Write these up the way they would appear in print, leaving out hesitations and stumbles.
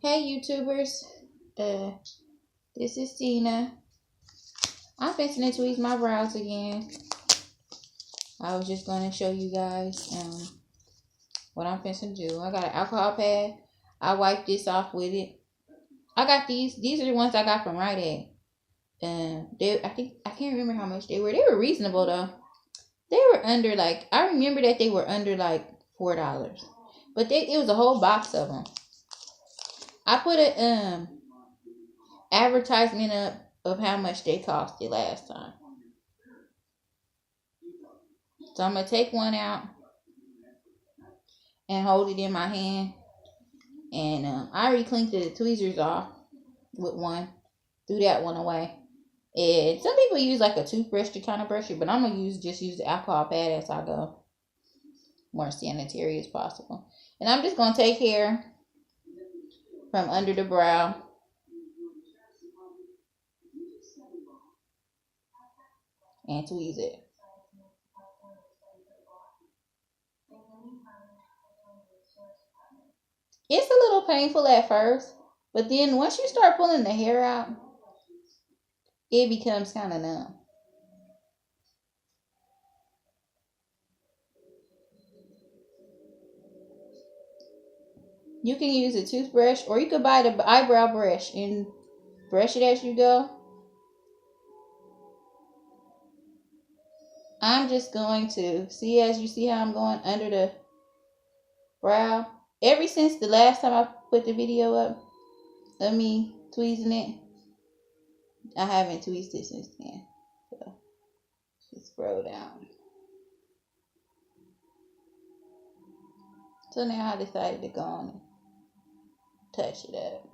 Hey YouTubers, this is Tina. I'm fixing to tweeze my brows again. I was just going to show you guys what I'm fixing to do. I got an alcohol pad. I wiped this off with it. I got these. These are the ones I got from Rite Aid. I can't remember how much they were. They were reasonable though. They were under I remember that they were under $4, but it was a whole box of them. I put a advertisement up of how much they costed last time. So I'm going to take one out and hold it in my hand. And I already cleaned the tweezers off with one. Threw that one away. And some people use a toothbrush to kind of brush it, but I'm going to just use the alcohol pad as I go. More sanitary as possible. And I'm just going to take hair from under the brow. And tweeze it. It's a little painful at first, but then once you start pulling the hair out, it becomes kind of numb. You can use a toothbrush, or you could buy the eyebrow brush and brush it as you go. I'm just going to see, as you see how I'm going under the brow. Ever since the last time I put the video up of me tweezing it, I haven't tweezed it since then. So just scroll down. So now I decided to go on and touch it up.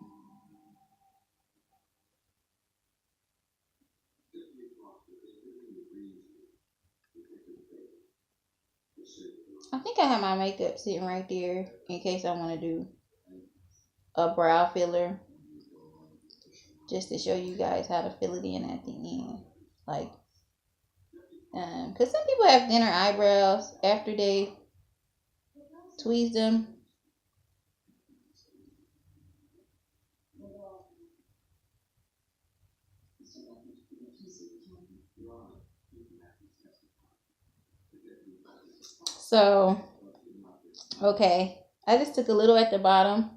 I think I have my makeup sitting right there in case I want to do a brow filler. Just to show you guys how to fill it in at the end. Because some people have thinner eyebrows after they tweeze them. So, okay, I just took a little at the bottom.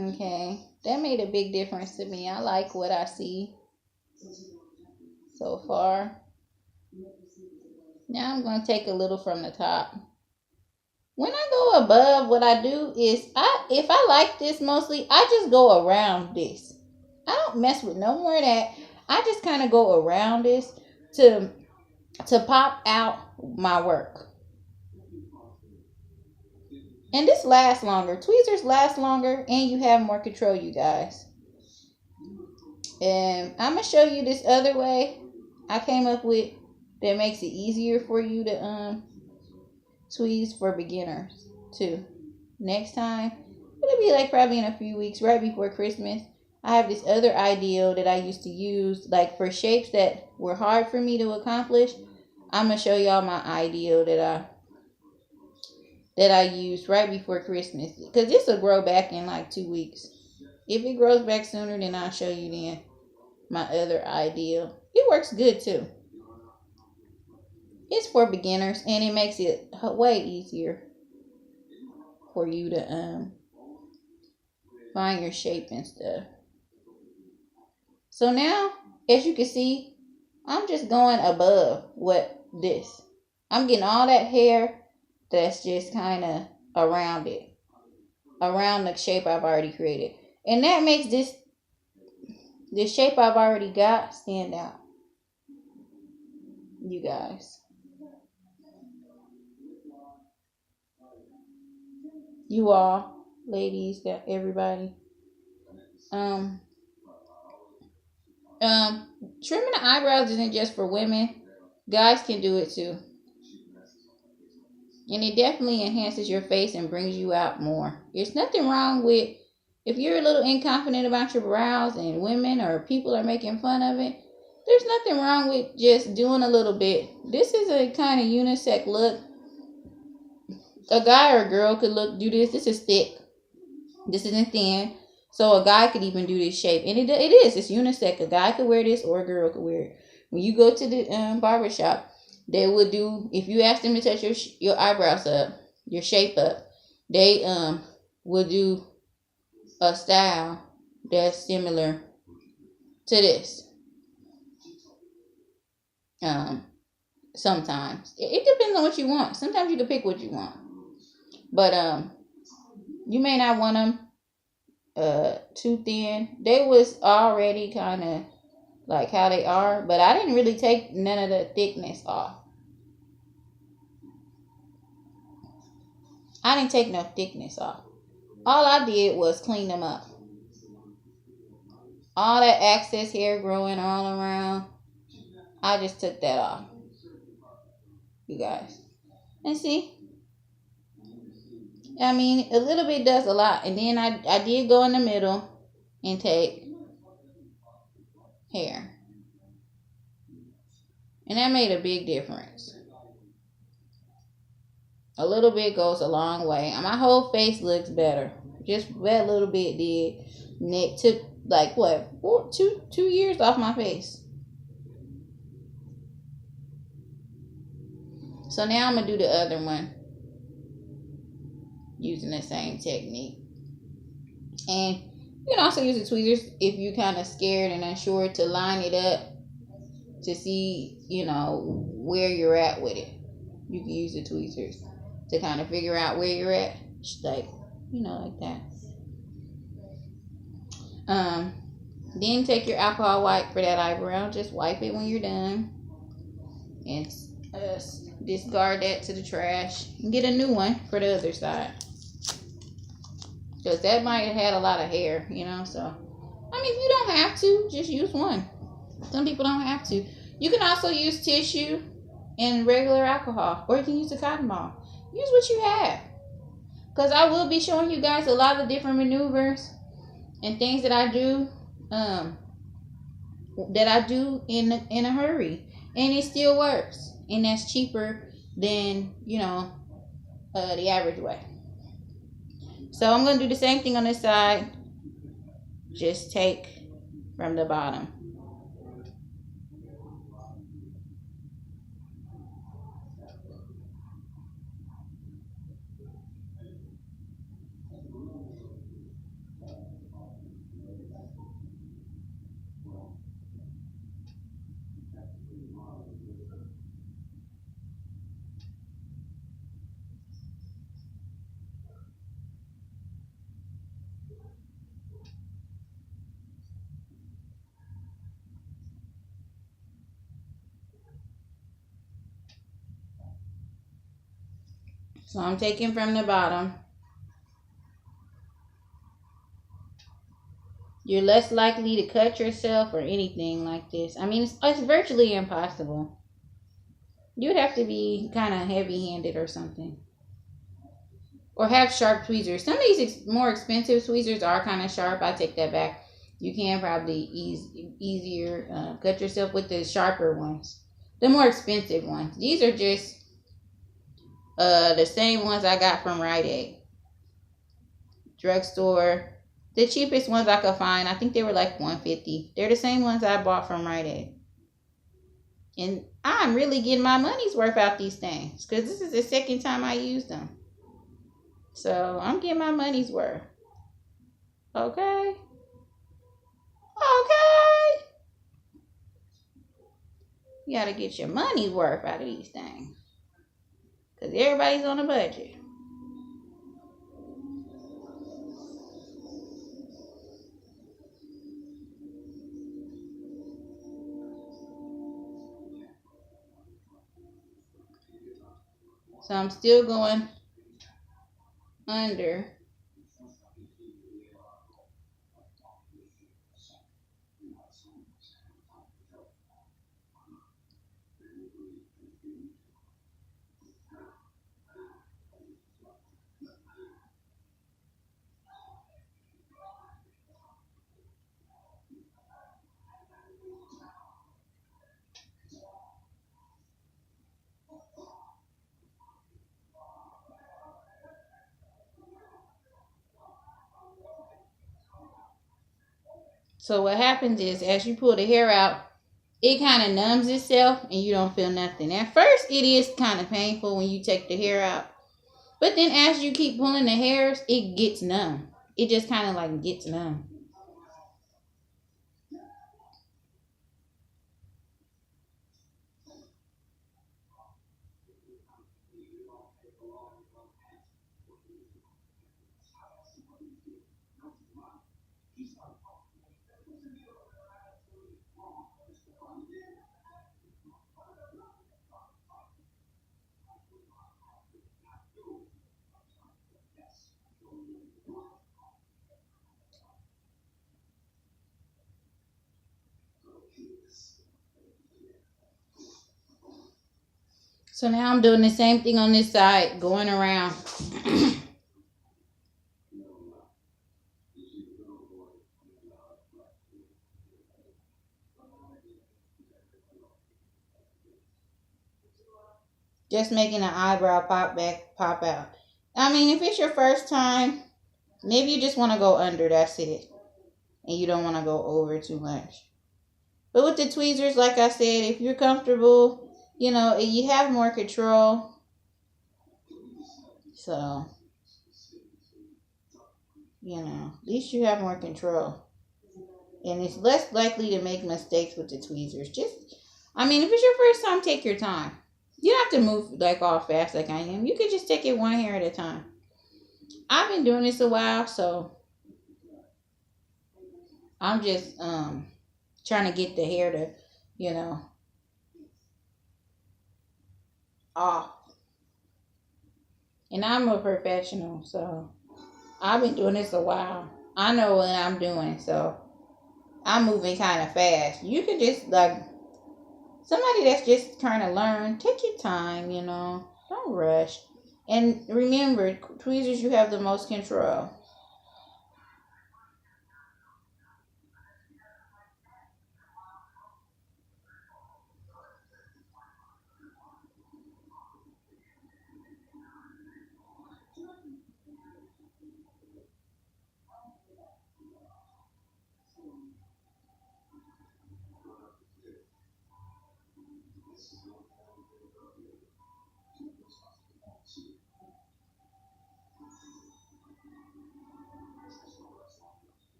Okay, that made a big difference to me. I like what I see so far. Now I'm going to take a little from the top. When I go above, what I do is, if I like this mostly, I just go around this. I don't mess with no more of that. I just kind of go around this to pop out my work. And this lasts longer. Tweezers last longer, and you have more control, you guys. And I'm going to show you this other way I came up with that makes it easier for you to tweeze for beginners too. Next time, it'll be probably in a few weeks, right before Christmas. I have this other ideal that I used to use for shapes that were hard for me to accomplish. I'm going to show y'all my ideal that I used right before Christmas, because this will grow back in 2 weeks. If it grows back sooner, then I'll show you then my other ideal. It works good too. It's for beginners, and it makes it way easier for you to find your shape and stuff. So now, as you can see, I'm just going above this. I'm getting all that hair that's just kind of around it, around the shape I've already created. And that makes this shape I've already got stand out, you guys. You all, ladies, everybody. Trimming the eyebrows isn't just for women. Guys can do it too. And it definitely enhances your face and brings you out more. There's nothing wrong with, if you're a little inconfident about your brows and women or people are making fun of it, There's nothing wrong with just doing a little bit. This is a kind of unisex look. A guy or a girl could do this. This is thick. This isn't thin. So a guy could even do this shape. And it is. It's unisex. A guy could wear this or a girl could wear it. When you go to the barber shop, they would do, if you ask them to touch your eyebrows up, your shape up, they will do a style that's similar to this. Sometimes it depends on what you want. Sometimes you can pick what you want, but you may not want them too thin. They was already kind of like how they are, but I didn't really take none of the thickness off. I didn't take no thickness off. All I did was clean them up. All that excess hair growing all around, I just took that off. You guys. And see? I mean, a little bit does a lot. And then I did go in the middle and take hair. And that made a big difference. A little bit goes a long way. And my whole face looks better. Just that little bit did. And it took like what? 2 years off my face. So now I'm going to do the other one. Using the same technique. And you can also use the tweezers if you're kind of scared and unsure to line it up to see, where you're at with it. You can use the tweezers to kind of figure out where you're at. Like, like that. Then take your alcohol wipe for that eyebrow. Just wipe it when you're done. And discard that to the trash. And get a new one for the other side. Because that might have had a lot of hair, So, I mean, you don't have to. Just use one. Some people don't have to. You can also use tissue and regular alcohol. Or you can use a cotton ball. Use what you have. Because I will be showing you guys a lot of different maneuvers and things that I do in a hurry. And it still works. And that's cheaper than, the average way. So I'm going to do the same thing on this side. Just take from the bottom. So I'm taking from the bottom. You're less likely to cut yourself or anything like this. I mean, it's virtually impossible. You would have to be kind of heavy-handed or something. Or have sharp tweezers. Some of these more expensive tweezers are kind of sharp. I take that back. You can probably easier cut yourself with the sharper ones. The more expensive ones. These are just the same ones I got from Rite Aid. Drugstore. The cheapest ones I could find, I think they were like $150. They're the same ones I bought from Rite Aid. And I'm really getting my money's worth out these things. Because this is the second time I used them. So I'm getting my money's worth. Okay? Okay? You got to get your money's worth out of these things. Because everybody's on a budget. So I'm still going under. So what happens is, as you pull the hair out, it kind of numbs itself and you don't feel nothing. At first, it is kind of painful when you take the hair out. But then as you keep pulling the hairs, it gets numb. It just kind of like gets numb. So now I'm doing the same thing on this side, going around. Just making an eyebrow pop out. I mean, if it's your first time, maybe you just want to go under, that's it. And you don't want to go over too much. But with the tweezers, like I said, if you're comfortable, you know, you have more control. So, you know, at least you have more control. And it's less likely to make mistakes with the tweezers. I mean, if it's your first time, take your time. You don't have to move like all fast like I am. You could just take it one hair at a time. I've been doing this a while, so I'm just trying to get the hair to, you know, off. And I'm a professional, so I've been doing this a while. I know what I'm doing, so I'm moving kind of fast. You can just like somebody that's just trying to learn, take your time, you know. Don't rush. And remember, tweezers, you have the most control.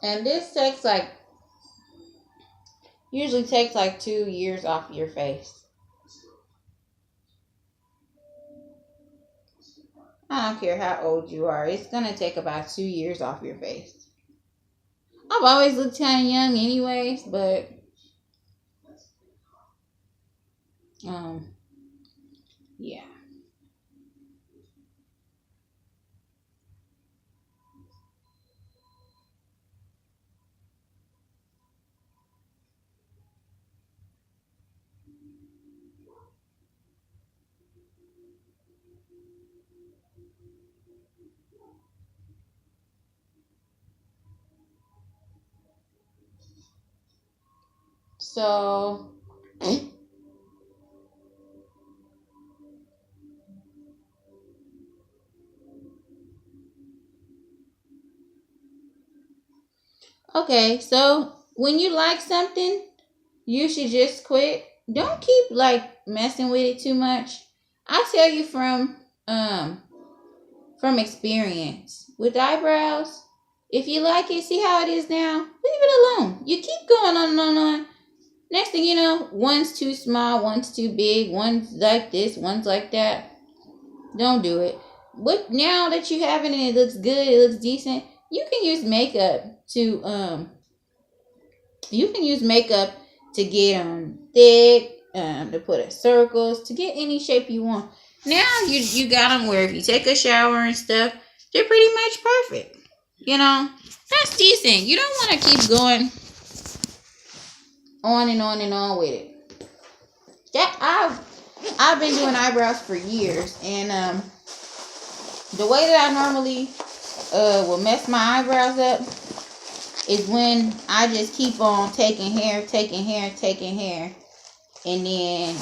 And this usually takes like 2 years off your face. I don't care how old you are. It's going to take about 2 years off your face. I've always looked kind of young anyways, but yeah. So okay, so when you like something, you should just quit. Don't keep like messing with it too much. I tell you from experience with eyebrows, if you like it, see how it is now, leave it alone. You keep going on and on and on. Next thing you know, one's too small, one's too big, one's like this, one's like that. Don't do it. What now that you have it and it looks good, it looks decent, you can use makeup to get them thick, to put in circles, to get any shape you want. Now you got them where if you take a shower and stuff, they're pretty much perfect. You know, that's decent. You don't want to keep going on and on and on with it. I've been doing eyebrows for years, and the way that I normally will mess my eyebrows up is when I just keep on taking hair, and then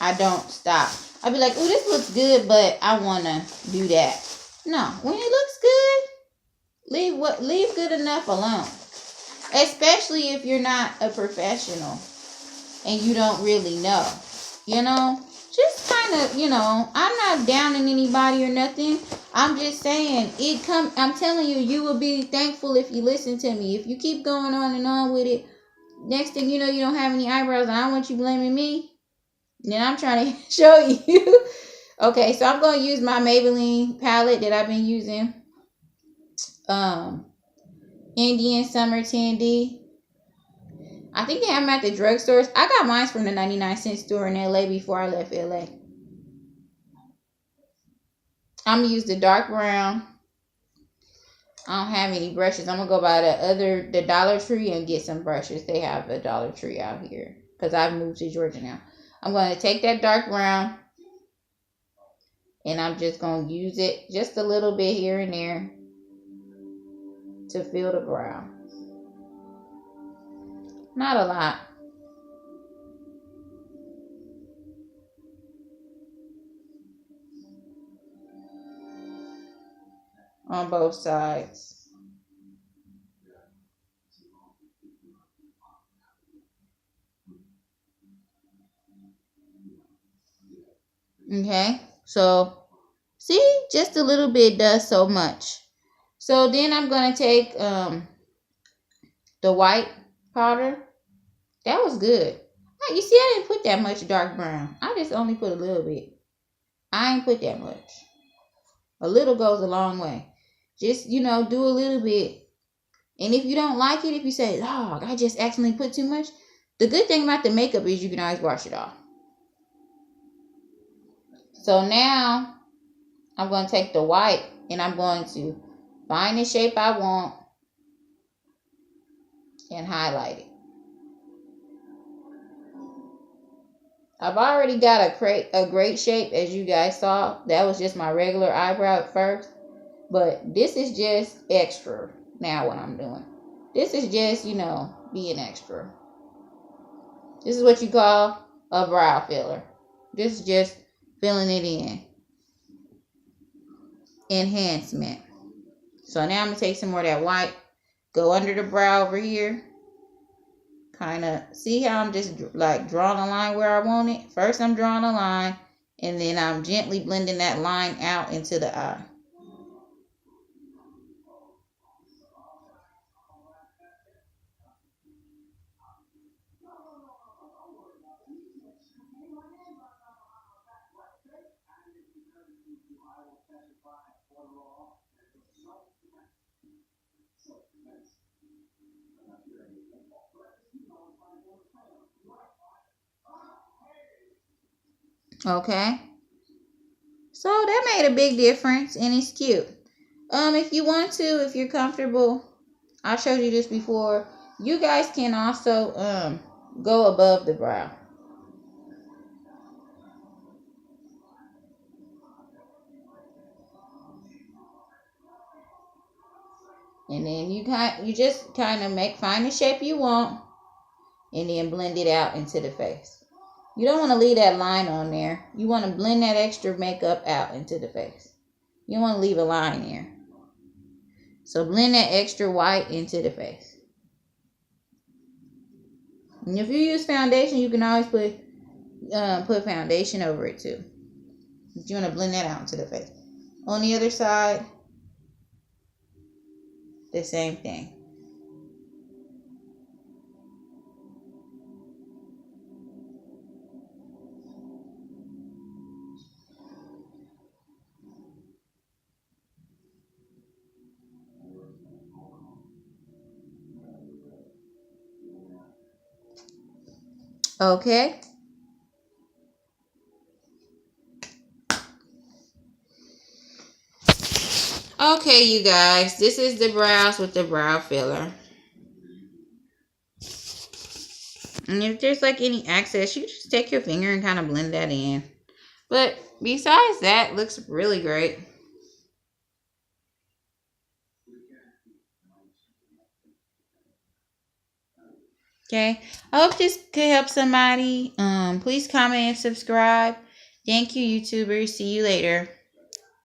I don't stop. I'll be like, "Ooh, this looks good, but I wanna do that." No, when it looks good, leave good enough alone. Especially if you're not a professional and you don't really know. You know? Just kind of, you know, I'm not downing anybody or nothing. I'm just saying, I'm telling you, you will be thankful if you listen to me. If you keep going on and on with it, next thing you know, you don't have any eyebrows, and I want you blaming me. Then I'm trying to show you. Okay, so I'm going to use my Maybelline palette that I've been using. Indian Summer 10D. I think they have them at the drugstores. I got mine from the 99-cent store in LA before I left LA. I'm going to use the dark brown. I don't have any brushes. I'm going to go by the Dollar Tree and get some brushes. They have a Dollar Tree out here because I've moved to Georgia now. I'm going to take that dark brown and I'm just going to use it just a little bit here and there to fill the brow. Not a lot. On both sides. Okay, so see, just a little bit does so much. So then I'm going to take the white powder. That was good. You see, I didn't put that much dark brown. I just only put a little bit. I ain't put that much. A little goes a long way. Just, you know, do a little bit. And if you don't like it, if you say, oh, I just accidentally put too much, the good thing about the makeup is you can always wash it off. So now I'm going to take the white and I'm going to find the shape I want and highlight it. I've already got a great shape, as you guys saw. That was just my regular eyebrow at first. But this is just extra now what I'm doing. This is just, you know, being extra. This is what you call a brow filler. This is just filling it in. Enhancement. So now I'm going to take some more of that white. Go under the brow over here. Kind of see how I'm just like drawing a line where I want it. First I'm drawing a line and then I'm gently blending that line out into the eye. Okay, so that made a big difference and it's cute. If you want to, if you're comfortable, I showed you this before, you guys can also go above the brow. And then you just kind of find the shape you want and then blend it out into the face. You don't want to leave that line on there. You want to blend that extra makeup out into the face. You don't want to leave a line there. So blend that extra white into the face. And if you use foundation, you can always put foundation over it too. But you want to blend that out into the face. On the other side, the same thing. Okay. Okay, you guys, this is the brows with the brow filler. And if there's like any excess, you just take your finger and kind of blend that in. But besides that, it looks really great. Okay, I hope this could help somebody. Please comment and subscribe. Thank you, YouTubers. See you later.